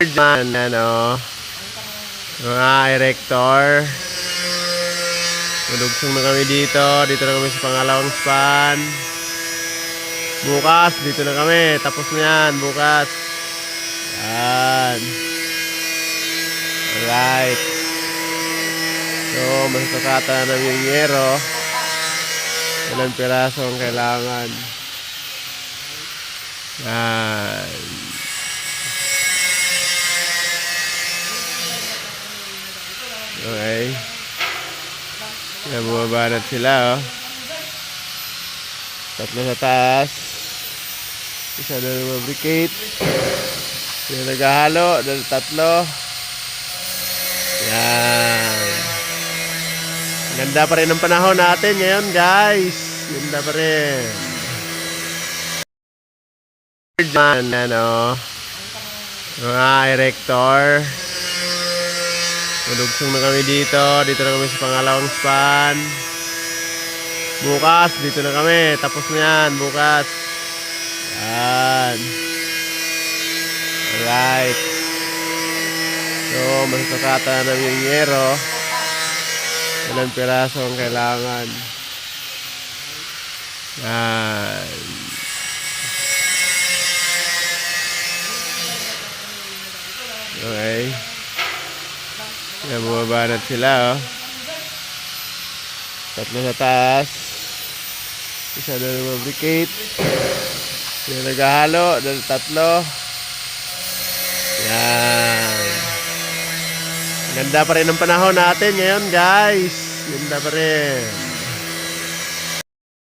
Ano, mga erector. Madugsong na kami dito. Dito na kami sa pangalawang span. Bukas, dito na kami. Tapos na yan, bukas. Yan. Alright. So, masasakata na namin yung yero. Ilang piraso ang kailangan. Yan. Okay. Yan, bumabanat sila, oh. Tatlo sa taas. Isa na lumabricate. Yung naghahalo, tatlo. Yan. Ganda pa rin ang panahon natin ngayon, guys. Ganda pa rin. Ano, mga erector. Madugsong na kami dito. Dito na kami sa pangalawang span. Bukas, dito na kami. Tapos na yan, bukas. Yan. Alright. So, masasakata na namin yung yero. Ilang piraso ang kailangan. Yan. Okay. Yan, bumabanat sila, oh. Tatlo sa taas. Isa na lumabricate. Yung naghahalo, tatlo. Yan. Ganda pa rin ang panahon natin ngayon, guys. Ganda pa rin.